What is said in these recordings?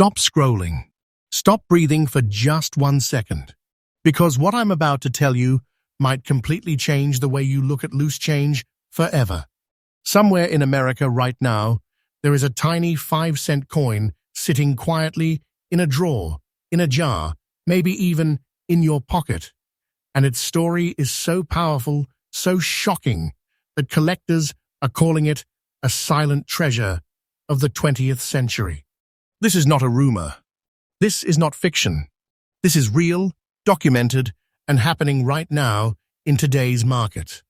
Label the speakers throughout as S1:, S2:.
S1: Stop scrolling. Stop breathing for just 1 second. Because what I'm about to tell you might completely change the way you look at loose change forever. Somewhere in America right now, there is a tiny 5-cent coin sitting quietly in a drawer, in a jar, maybe even in your pocket. And its story is so powerful, so shocking, that collectors are calling it a silent treasure of the 20th century. This is not a rumor. This is not fiction. This is real, documented, and happening right now in today's market.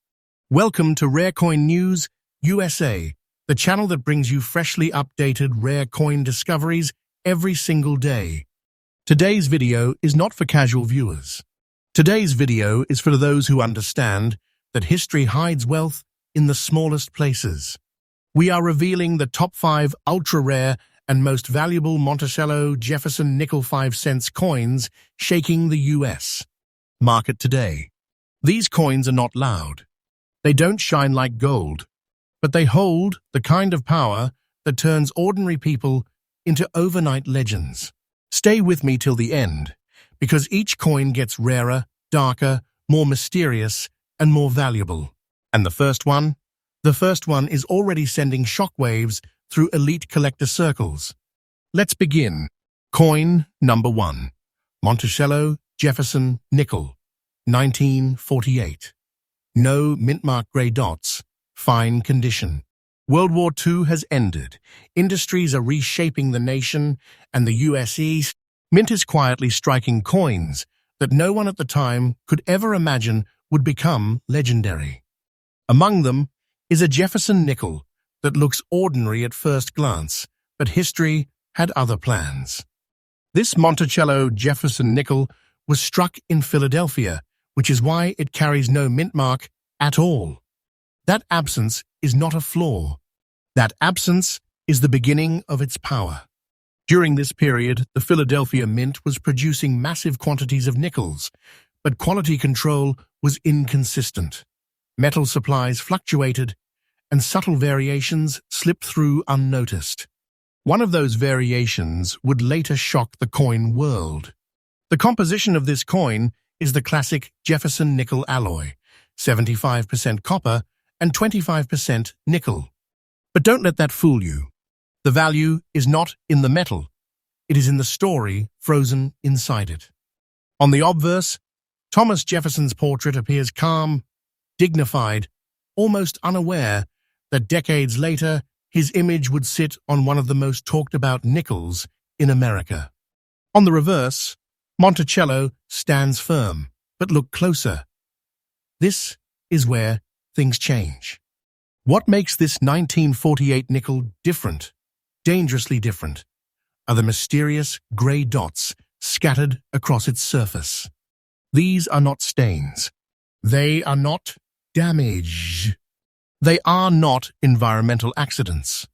S1: Welcome to Rare Coin News USA, the channel that brings you freshly updated rare coin discoveries every single day. Today's video is not for casual viewers. Today's video is for those who understand that history hides wealth in the smallest places. We are revealing the top 5 ultra-rare and most valuable Monticello Jefferson nickel 5-cent coins shaking the US market today. These coins are not loud. They don't shine like gold, but they hold the kind of power that turns ordinary people into overnight legends. Stay with me till the end, because each coin gets rarer, darker, more mysterious, and more valuable. And the first one is already sending shockwaves through elite collector circles. Let's begin. Coin number 1. Monticello Jefferson nickel, 1948. No mintmark grey dots, fine condition. World War II has ended. Industries are reshaping the nation, and the US East Mint is quietly striking coins that no one at the time could ever imagine would become legendary. Among them is a Jefferson nickel that looks ordinary at first glance, but history had other plans. This Monticello Jefferson nickel was struck in Philadelphia, which is why it carries no mint mark at all. That absence is not a flaw. That absence is the beginning of its power. During this period, the Philadelphia Mint was producing massive quantities of nickels, but quality control was inconsistent. Metal supplies fluctuated, and subtle variations slipped through unnoticed. One of those variations would later shock the coin world. The composition of this coin is the classic Jefferson nickel alloy, 75% copper and 25% nickel. But don't let that fool you. The value is not in the metal. It is in the story frozen inside it. On the obverse, Thomas Jefferson's portrait appears calm, dignified, almost unaware that decades later his image would sit on one of the most talked-about nickels in America. On the reverse, Monticello stands firm, but look closer. This is where things change. What makes this 1948 nickel different, dangerously different, are the mysterious grey dots scattered across its surface. These are not stains. They are not damage. They are not environmental accidents.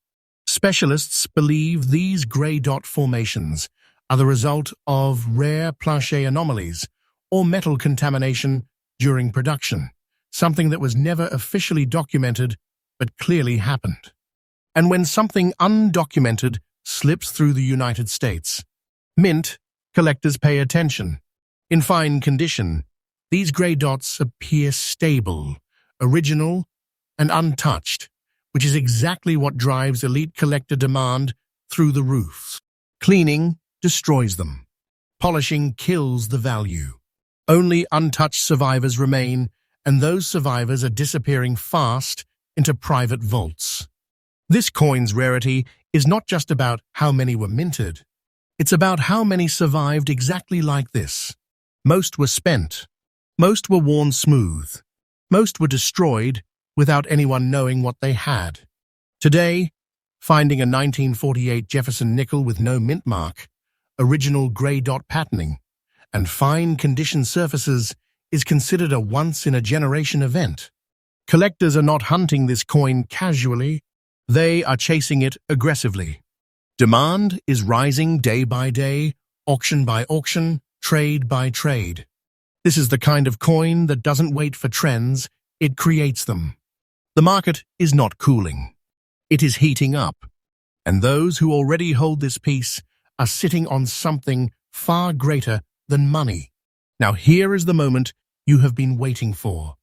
S1: Specialists believe these grey dot formations are the result of rare Planchet anomalies or metal contamination during production, something that was never officially documented but clearly happened. And when something undocumented slips through the United States, mint collectors pay attention. In fine condition, these grey dots appear stable, original, and untouched, which is exactly what drives elite collector demand through the roof. Cleaning destroys them. Polishing kills the value. Only untouched survivors remain, and those survivors are disappearing fast into private vaults. This coin's rarity is not just about how many were minted. It's about how many survived exactly like this. Most were spent. Most were worn smooth. Most were destroyed without anyone knowing what they had. Today, finding a 1948 Jefferson nickel with no mint mark, original grey dot patterning, and fine condition surfaces is considered a once-in-a-generation event. Collectors are not hunting this coin casually. They are chasing it aggressively. Demand is rising day by day, auction by auction, trade by trade. This is the kind of coin that doesn't wait for trends, it creates them. The market is not cooling. It is heating up. And those who already hold this piece are sitting on something far greater than money. Now here is the moment you have been waiting for.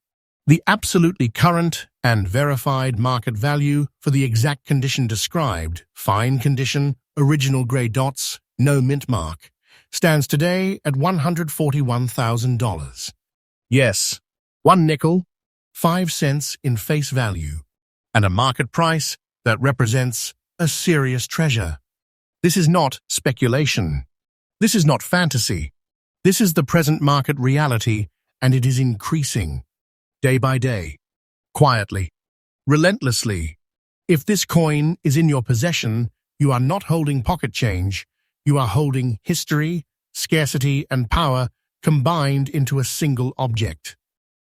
S1: The absolutely current and verified market value for the exact condition described, fine condition, original grey dots, no mint mark, stands today at $141,000. Yes, 1 nickel, 5 cents in face value, and a market price that represents a serious treasure. This is not speculation. This is not fantasy. This is the present market reality, and it is increasing, day by day, quietly, relentlessly. If this coin is in your possession, you are not holding pocket change. You are holding history, scarcity, and power combined into a single object.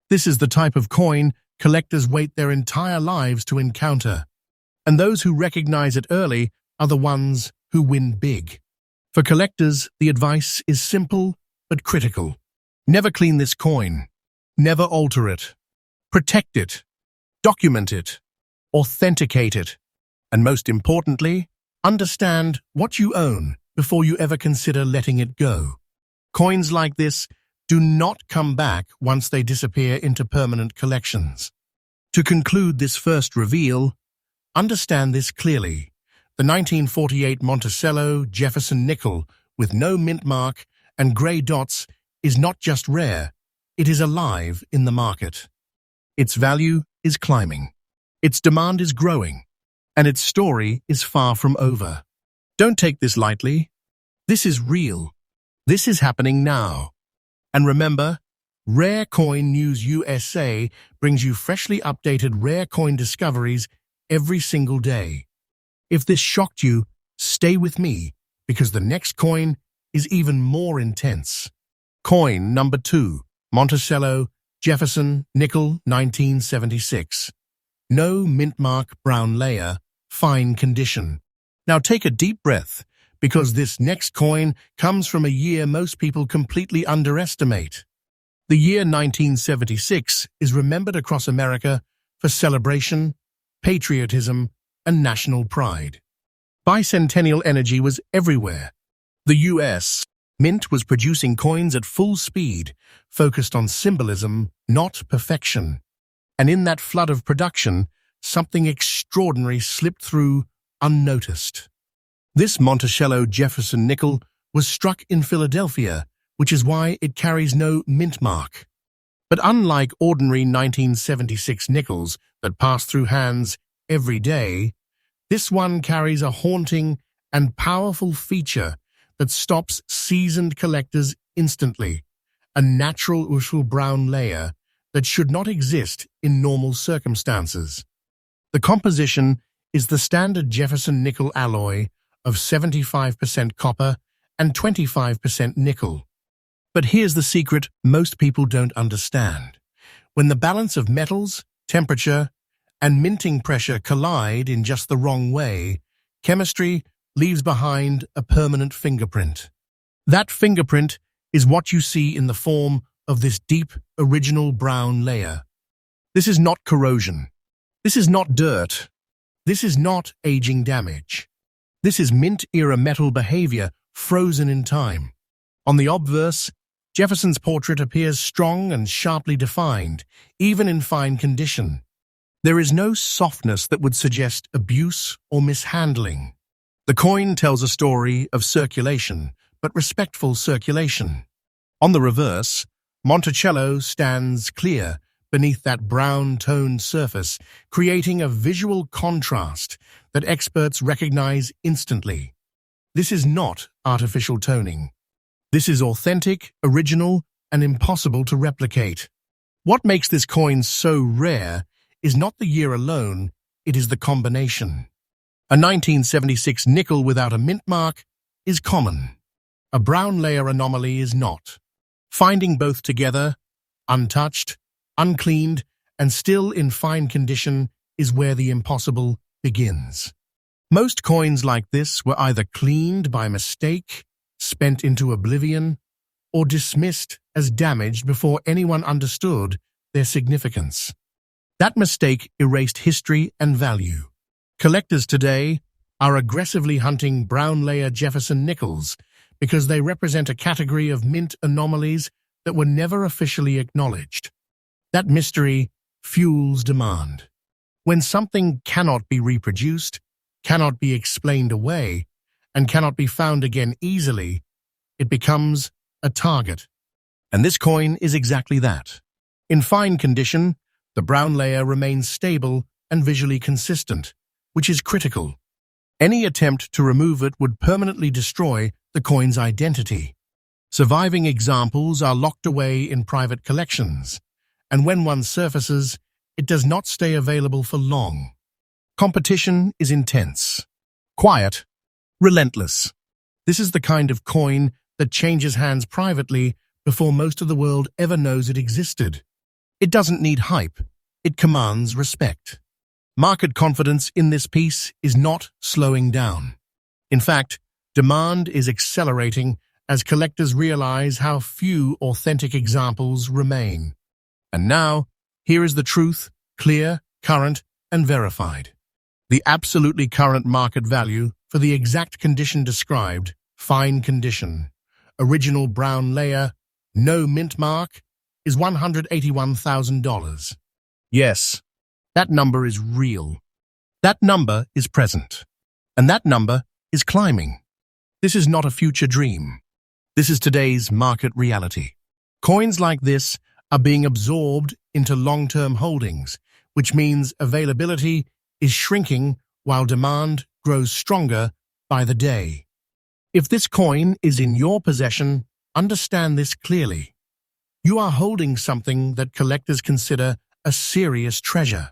S1: This is the type of coin collectors wait their entire lives to encounter, and those who recognize it early are the ones who win big. For collectors, the advice is simple but critical. Never clean this coin. Never alter it. Protect it. Document it. Authenticate it. And most importantly, understand what you own before you ever consider letting it go. Coins like this do not come back once they disappear into permanent collections. To conclude this first reveal, understand this clearly. The 1948 Monticello Jefferson nickel with no mint mark and grey dots is not just rare, it is alive in the market. Its value is climbing, its demand is growing, and its story is far from over. Don't take this lightly. This is real. This is happening now. And remember, Rare Coin News USA brings you freshly updated rare coin discoveries every single day. If this shocked you, stay with me, because the next coin is even more intense. Coin number 2, Monticello Jefferson Nickel 1976. No mint mark, brown layer, fine condition. Now take a deep breath, because this next coin comes from a year most people completely underestimate. The year 1976 is remembered across America for celebration, patriotism, and national pride. Bicentennial energy was everywhere. The U.S. Mint was producing coins at full speed, focused on symbolism, not perfection. And in that flood of production, something extraordinary slipped through unnoticed. This Monticello Jefferson nickel was struck in Philadelphia, which is why it carries no mint mark. But unlike ordinary 1976 nickels that pass through hands every day, this one carries a haunting and powerful feature that stops seasoned collectors instantly, a natural usual brown layer that should not exist in normal circumstances. The composition is the standard Jefferson nickel alloy of 75% copper and 25% nickel. But here's the secret most people don't understand. When the balance of metals, temperature, and minting pressure collide in just the wrong way, chemistry leaves behind a permanent fingerprint. That fingerprint is what you see in the form of this deep, original brown layer. This is not corrosion. This is not dirt. This is not aging damage. This is mint-era metal behavior frozen in time. On the obverse, Jefferson's portrait appears strong and sharply defined, even in fine condition. There is no softness that would suggest abuse or mishandling. The coin tells a story of circulation, but respectful circulation. On the reverse, Monticello stands clear beneath that brown-toned surface, creating a visual contrast that experts recognize instantly. This is not artificial toning. This is authentic, original, and impossible to replicate. What makes this coin so rare is not the year alone, it is the combination. A 1976 nickel without a mint mark is common. A brown layer anomaly is not. Finding both together, untouched, uncleaned, and still in fine condition is where the impossible begins. Most coins like this were either cleaned by mistake, spent into oblivion, or dismissed as damaged before anyone understood their significance. That mistake erased history and value. Collectors today are aggressively hunting brown layer Jefferson nickels because they represent a category of mint anomalies that were never officially acknowledged. That mystery fuels demand. When something cannot be reproduced, cannot be explained away, and cannot be found again easily, it becomes a target. And this coin is exactly that. In fine condition, the brown layer remains stable and visually consistent, which is critical. Any attempt to remove it would permanently destroy the coin's identity. Surviving examples are locked away in private collections, and when one surfaces, it does not stay available for long. Competition is intense, quiet, relentless. This is the kind of coin that changes hands privately before most of the world ever knows it existed. It doesn't need hype, it commands respect. Market confidence in this piece is not slowing down. In fact, demand is accelerating as collectors realize how few authentic examples remain. And now, here is the truth, clear, current, and verified. The absolutely current market value for the exact condition described, fine condition, original brown layer, no mint mark, is $181,000. Yes, that number is real. That number is present. And that number is climbing. This is not a future dream. This is today's market reality. Coins like this are being absorbed into long-term holdings, which means availability is shrinking while demand grows stronger by the day. If this coin is in your possession, understand this clearly. You are holding something that collectors consider a serious treasure.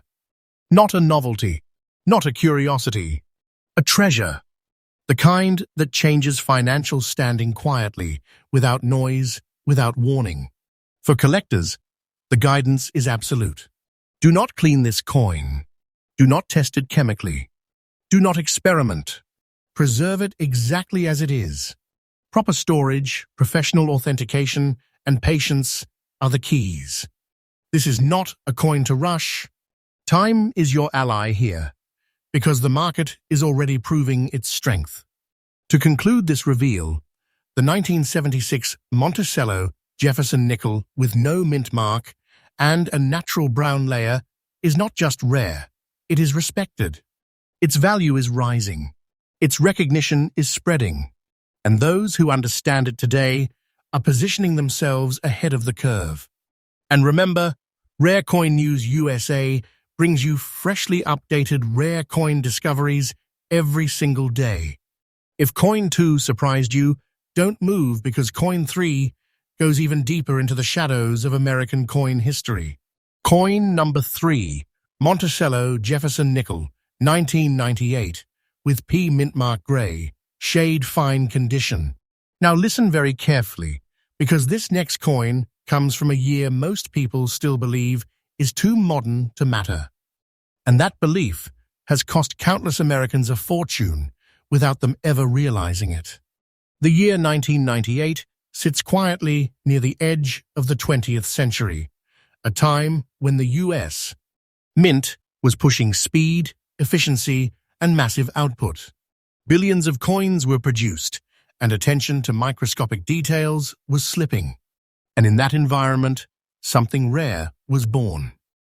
S1: Not a novelty, not a curiosity, a treasure. The kind that changes financial standing quietly, without noise, without warning. For collectors, the guidance is absolute. Do not clean this coin. Do not test it chemically. Do not experiment. Preserve it exactly as it is. Proper storage, professional authentication, and patience are the keys. This is not a coin to rush. Time is your ally here, because the market is already proving its strength. To conclude this reveal, the 1976 Monticello Jefferson nickel with no mint mark and a natural brown layer is not just rare, it is respected. Its value is rising. Its recognition is spreading. And those who understand it today are positioning themselves ahead of the curve. And remember, Rare Coin News USA brings you freshly updated rare coin discoveries every single day. If Coin 2 surprised you, don't move because Coin 3 goes even deeper into the shadows of American coin history. Coin number 3, Monticello Jefferson Nickel, 1998, with P mint mark gray, shade fine condition. Now listen very carefully, because this next coin comes from a year most people still believe is too modern to matter. And that belief has cost countless Americans a fortune without them ever realizing it. The year 1998 sits quietly near the edge of the 20th century, a time when the U.S. Mint was pushing speed, efficiency, and massive output. Billions of coins were produced, and attention to microscopic details was slipping. And in that environment, something rare was born.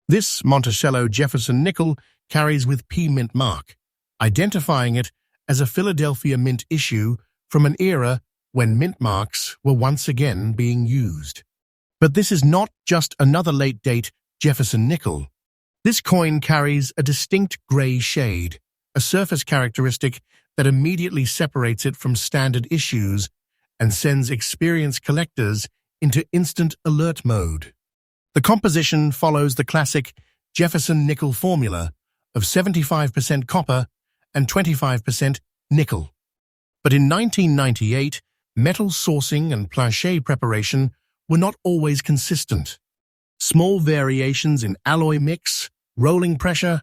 S1: This Monticello Jefferson nickel carries with P mint mark, identifying it as a Philadelphia Mint issue from an era when mint marks were once again being used. But this is not just another late-date Jefferson nickel. This coin carries a distinct gray shade, a surface characteristic that immediately separates it from standard issues and sends experienced collectors into instant alert mode. The composition follows the classic Jefferson nickel formula of 75% copper and 25% nickel. But in 1998, metal sourcing and planchet preparation were not always consistent. Small variations in alloy mix, rolling pressure,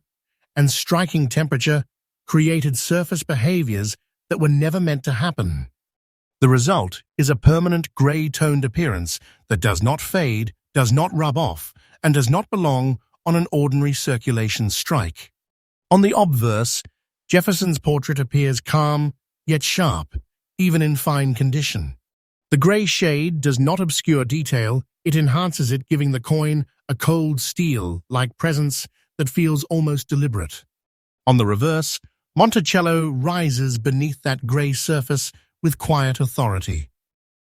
S1: and striking temperature created surface behaviors that were never meant to happen. The result is a permanent gray-toned appearance that does not fade, does not rub off, and does not belong on an ordinary circulation strike. On the obverse, Jefferson's portrait appears calm, yet sharp, even in fine condition. The grey shade does not obscure detail, it enhances it, giving the coin a cold steel-like presence that feels almost deliberate. On the reverse, Monticello rises beneath that grey surface with quiet authority.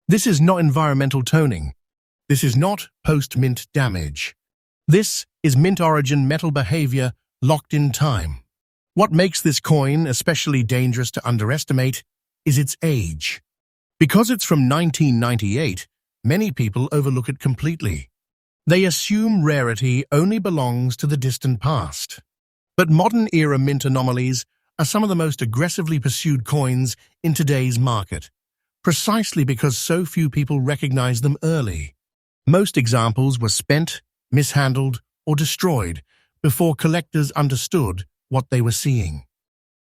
S1: This is not environmental toning. This is not post-mint damage. This is mint-origin metal behavior locked in time. What makes this coin especially dangerous to underestimate is its age. Because it's from 1998, many people overlook it completely. They assume rarity only belongs to the distant past. But modern-era mint anomalies are some of the most aggressively pursued coins in today's market, precisely because so few people recognize them early. Most examples were spent, mishandled, or destroyed before collectors understood what they were seeing.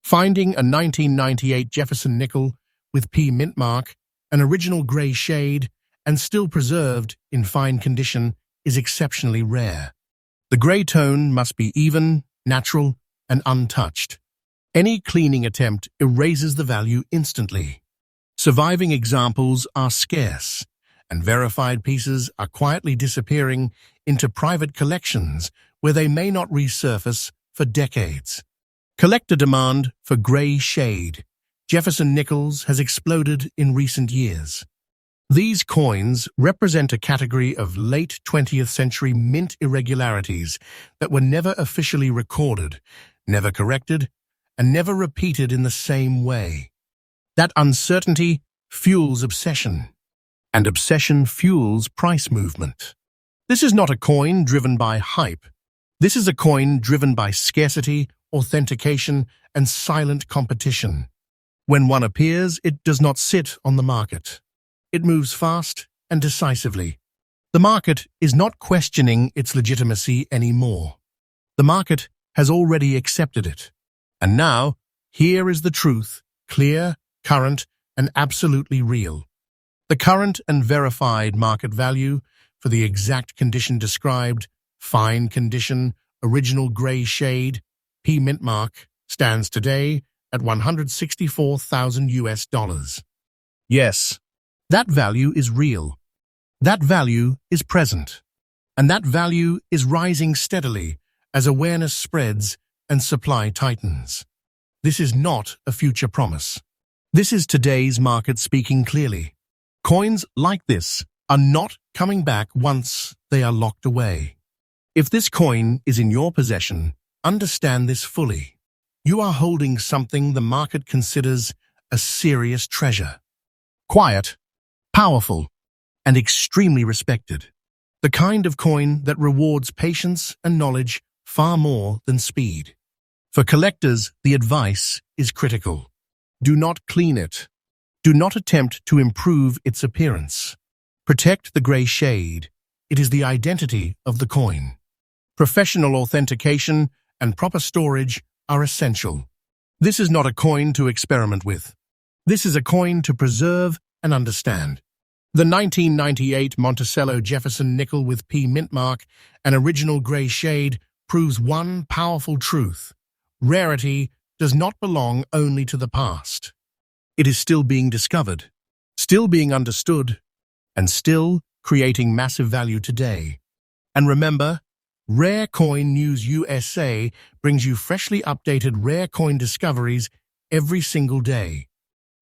S1: Finding a 1998 Jefferson nickel with P mint mark, an original grey shade, and still preserved in fine condition is exceptionally rare. The grey tone must be even, natural, and untouched. Any cleaning attempt erases the value instantly. Surviving examples are scarce, and verified pieces are quietly disappearing into private collections where they may not resurface for decades. Collector demand for grey shade Jefferson nickels has exploded in recent years. These coins represent a category of late 20th century mint irregularities that were never officially recorded, never corrected, and never repeated in the same way. That uncertainty fuels obsession, and obsession fuels price movement. This is not a coin driven by hype. This is a coin driven by scarcity, authentication, and silent competition. When one appears, it does not sit on the market. It moves fast and decisively. The market is not questioning its legitimacy anymore. The market has already accepted it. And now, here is the truth, clear, current, and absolutely real. The current and verified market value for the exact condition described, fine condition, original grey shade, P mint mark, stands today at $164,000. Yes, that value is real. That value is present. And that value is rising steadily as awareness spreads and supply tightens. This is not a future promise. This is today's market speaking clearly. Coins like this are not coming back once they are locked away. If this coin is in your possession, understand this fully. You are holding something the market considers a serious treasure. Quiet, powerful, and extremely respected. The kind of coin that rewards patience and knowledge far more than speed. For collectors, the advice is critical. Do not clean it. Do not attempt to improve its appearance. Protect the grey shade. It is the identity of the coin. Professional authentication and proper storage are essential. This is not a coin to experiment with. This is a coin to preserve and understand. The 1998 Monticello Jefferson nickel with P mint mark, an original grey shade, proves one powerful truth. Rarity does not belong only to the past. It is still being discovered, still being understood, and still creating massive value today. And remember, Rare Coin News USA brings you freshly updated rare coin discoveries every single day.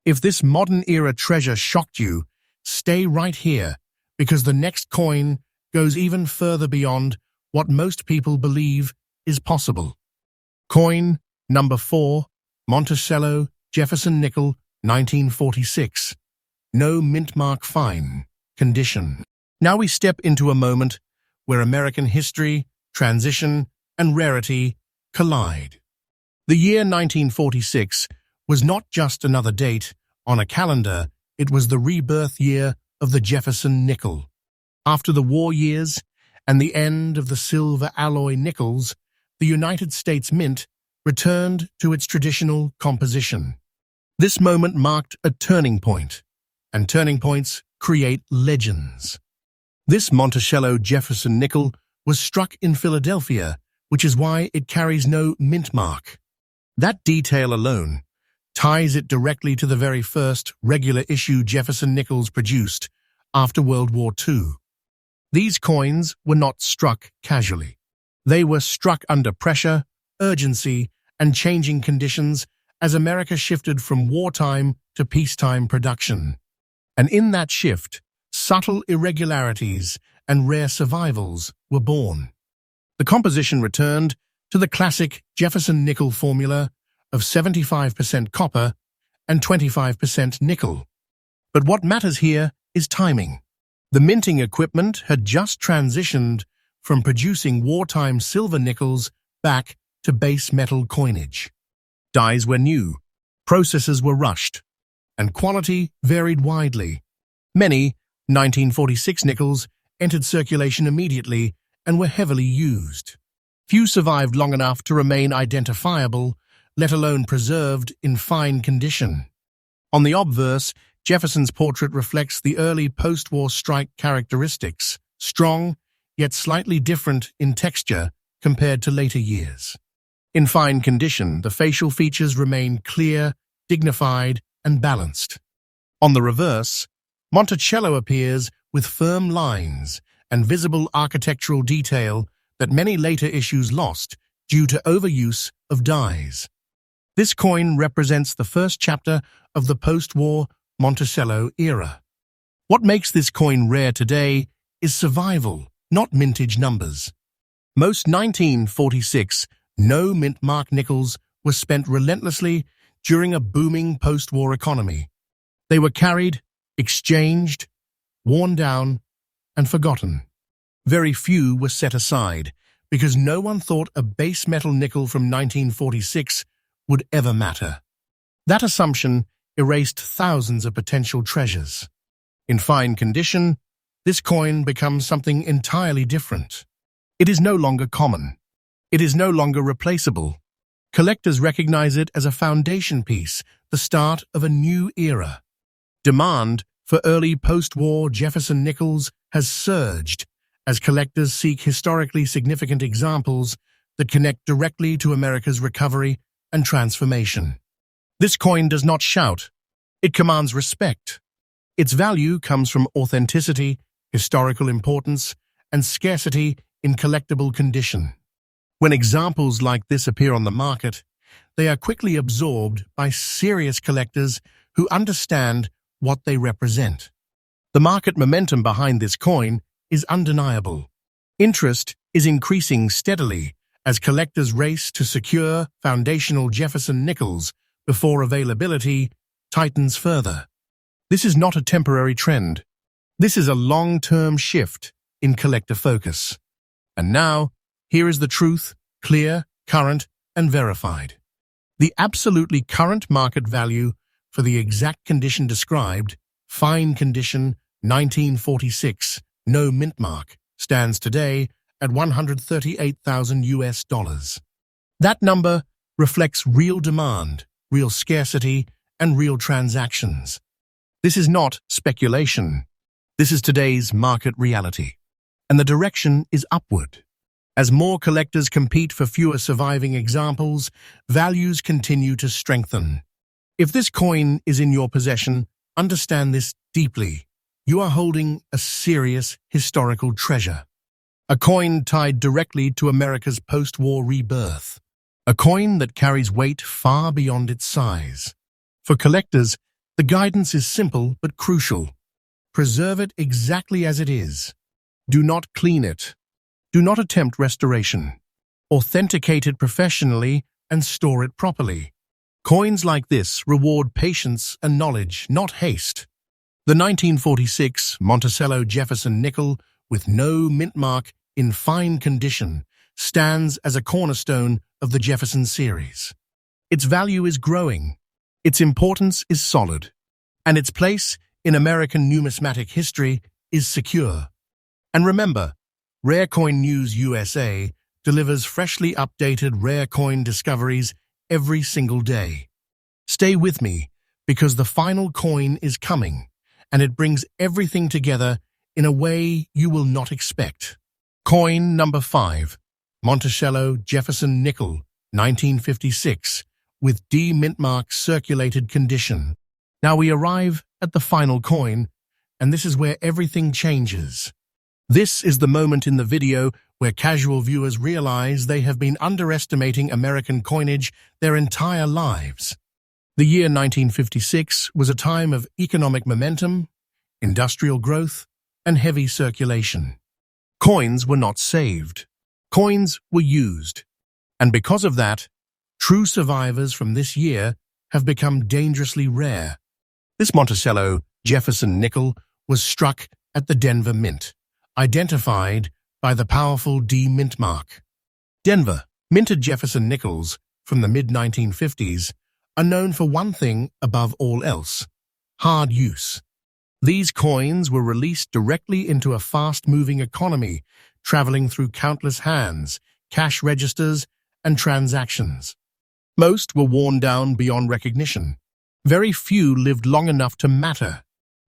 S1: If this modern-era treasure shocked you, stay right here, because the next coin goes even further beyond what most people believe is possible. Coin number 4, Monticello Jefferson nickel, 1946. No mint mark, fine condition. Now we step into a moment where American history, transition, and rarity collide. The year 1946 was not just another date on a calendar, it was the rebirth year of the Jefferson nickel. After the war years and the end of the silver alloy nickels, the United States Mint returned to its traditional composition. This moment marked a turning point, and turning points create legends. This Monticello Jefferson nickel was struck in Philadelphia, which is why it carries no mint mark. That detail alone ties it directly to the very first regular issue Jefferson nickels produced after World War II. These coins were not struck casually. They were struck under pressure, urgency, and changing conditions as America shifted from wartime to peacetime production. And in that shift, subtle irregularities and rare survivals were born. The composition returned to the classic Jefferson nickel formula of 75% copper and 25% nickel. But what matters here is timing. The minting equipment had just transitioned from producing wartime silver nickels back to base metal coinage. Dies were new, processes were rushed, and quality varied widely. Many 1946 nickels entered circulation immediately and were heavily used. Few survived long enough to remain identifiable, let alone preserved in fine condition. On the obverse, Jefferson's portrait reflects the early post-war strike characteristics, strong, yet slightly different in texture compared to later years. In fine condition, the facial features remain clear, dignified, and balanced. On the reverse, Monticello appears with firm lines and visible architectural detail that many later issues lost due to overuse of dyes. This coin represents the first chapter of the post-war Monticello era. What makes this coin rare today is survival, not mintage numbers. Most 1946 no-mint mark nickels were spent relentlessly during a booming post-war economy. They were carried, exchanged, worn down, and forgotten. Very few were set aside because no one thought a base metal nickel from 1946 would ever matter. That assumption erased thousands of potential treasures. In fine condition, this coin becomes something entirely different. It is no longer common. It is no longer replaceable. Collectors recognize it as a foundation piece, the start of a new era. Demand for early post-war Jefferson nickels has surged as collectors seek historically significant examples that connect directly to America's recovery and transformation. This coin does not shout. It commands respect. Its value comes from authenticity, historical importance, and scarcity in collectible condition. When examples like this appear on the market, they are quickly absorbed by serious collectors who understand what they represent. The market momentum behind this coin is undeniable. Interest is increasing steadily as collectors race to secure foundational Jefferson nickels before availability tightens further. This is not a temporary trend. This is a long-term shift in collector focus. And now, here is the truth, clear, current, and verified. The absolutely current market value for the exact condition described, fine condition 1946, no mint mark, stands today at $138,000. That number reflects real demand, real scarcity, and real transactions. This is not speculation. This is today's market reality. And the direction is upward. As more collectors compete for fewer surviving examples, values continue to strengthen. If this coin is in your possession, understand this deeply. You are holding a serious historical treasure. A coin tied directly to America's post-war rebirth. A coin that carries weight far beyond its size. For collectors, the guidance is simple but crucial. Preserve it exactly as it is. Do not clean it. Do not attempt restoration. Authenticate it professionally and store it properly. Coins like this reward patience and knowledge, not haste. The 1946 Monticello Jefferson nickel with no mint mark in fine condition stands as a cornerstone of the Jefferson series. Its value is growing, its importance is solid, and its place in American numismatic history is secure. And remember, Rare Coin News USA delivers freshly updated rare coin discoveries every single day. Stay with me because the final coin is coming, and it brings everything together in a way you will not expect. Coin number 5, Monticello Jefferson Nickel, 1956, with D mintmarks circulated condition. Now we arrive at the final coin, and this is where everything changes. This is the moment in the video where casual viewers realize they have been underestimating American coinage their entire lives. The year 1956 was a time of economic momentum, industrial growth, and heavy circulation. Coins were not saved. Coins were used. And because of that, true survivors from this year have become dangerously rare. This Monticello Jefferson nickel was struck at the Denver Mint, identified by the powerful D mintmark. Denver minted Jefferson nickels from the mid-1950s are known for one thing above all else: hard use. These coins were released directly into a fast-moving economy, traveling through countless hands, cash registers, and transactions. Most were worn down beyond recognition. Very few lived long enough to matter.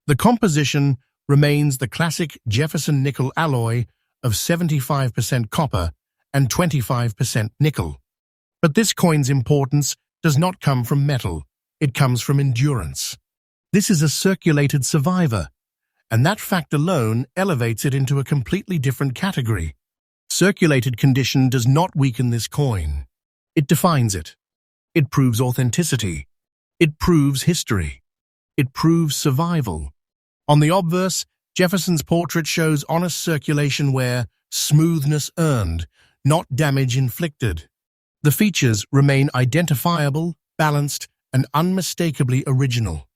S1: The composition remains the classic Jefferson nickel alloy of 75% copper and 25% nickel. But this coin's importance does not come from metal, it comes from endurance. This is a circulated survivor, and that fact alone elevates it into a completely different category. Circulated condition does not weaken this coin. It defines it. It proves authenticity. It proves history. It proves survival. On the obverse, Jefferson's portrait shows honest circulation where smoothness earned, not damage inflicted. The features remain identifiable, balanced, and unmistakably original.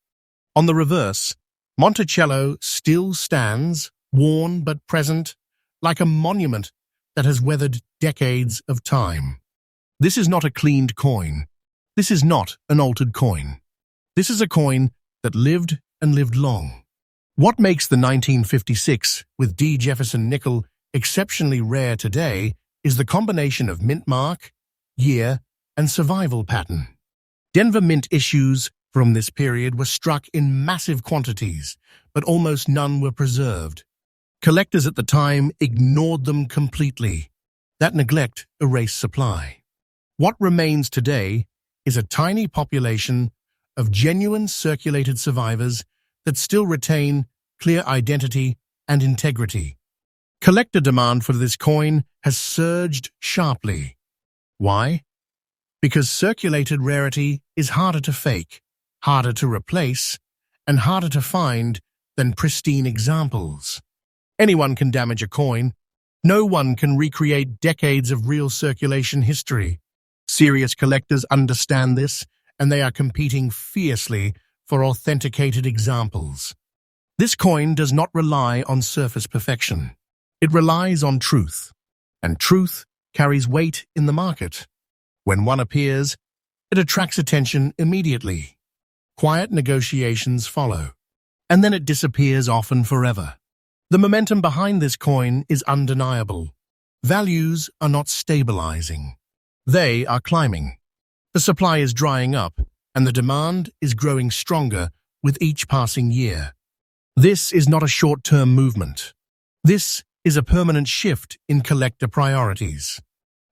S1: On the reverse, Monticello still stands, worn but present, like a monument that has weathered decades of time. This is not a cleaned coin. This is not an altered coin. This is a coin that lived and lived long. What makes the 1956 with D Jefferson nickel exceptionally rare today is the combination of mint mark, year, and survival pattern. Denver Mint issues from this period were struck in massive quantities, but almost none were preserved. Collectors at the time ignored them completely. That neglect erased supply. What remains today is a tiny population of genuine circulated survivors that still retain clear identity and integrity. Collector demand for this coin has surged sharply. Why? Because circulated rarity is harder to fake, harder to replace, and harder to find than pristine examples. Anyone can damage a coin. No one can recreate decades of real circulation history. Serious collectors understand this, and they are competing fiercely for authenticated examples. This coin does not rely on surface perfection. It relies on truth, and truth carries weight in the market. When one appears, it attracts attention immediately. Quiet negotiations follow, and then it disappears, often forever. The momentum behind this coin is undeniable. Values are not stabilizing. They are climbing. The supply is drying up, and the demand is growing stronger with each passing year. This is not a short-term movement. This is a permanent shift in collector priorities.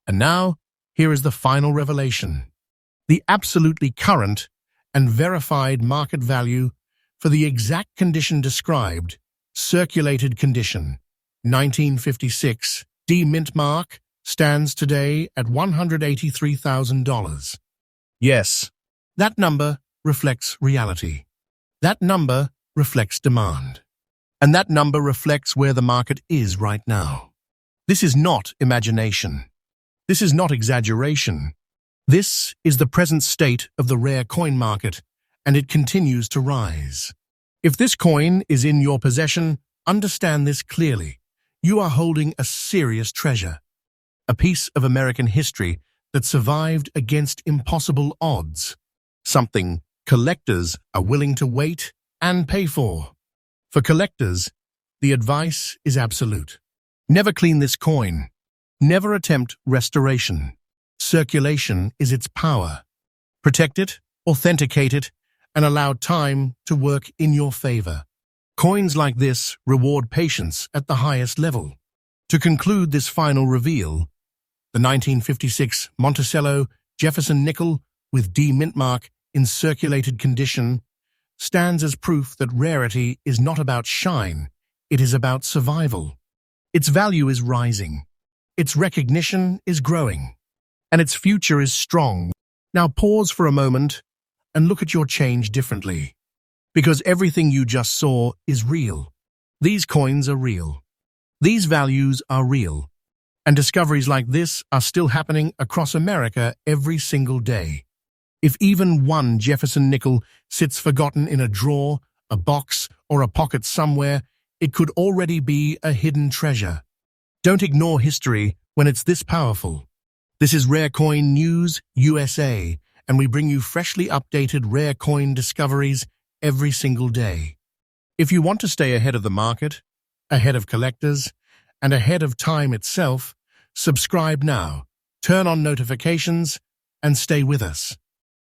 S1: And now, here is the final revelation. The absolutely current and verified market value for the exact condition described, circulated condition, 1956, D mintmark, stands today at $183,000. Yes, that number reflects reality. That number reflects demand. And that number reflects where the market is right now. This is not imagination. This is not exaggeration. This is the present state of the rare coin market, and it continues to rise. If this coin is in your possession, understand this clearly. You are holding a serious treasure, a piece of American history that survived against impossible odds, something collectors are willing to wait and pay for. For collectors, the advice is absolute. Never clean this coin. Never attempt restoration. Circulation is its power. Protect it, authenticate it, and allow time to work in your favor. Coins like this reward patience at the highest level. To conclude this final reveal, the 1956 Monticello Jefferson nickel with D mint mark in circulated condition, stands as proof that rarity is not about shine, it is about survival. Its value is rising, its recognition is growing, and its future is strong. Now pause for a moment and look at your change differently, because everything you just saw is real. These coins are real. These values are real. And discoveries like this are still happening across America every single day. If even one Jefferson nickel sits forgotten in a drawer, a box, or a pocket somewhere, it could already be a hidden treasure. Don't ignore history when it's this powerful. This is Rare Coin News USA, and we bring you freshly updated rare coin discoveries every single day. If you want to stay ahead of the market, ahead of collectors, and ahead of time itself, subscribe now, turn on notifications, and stay with us.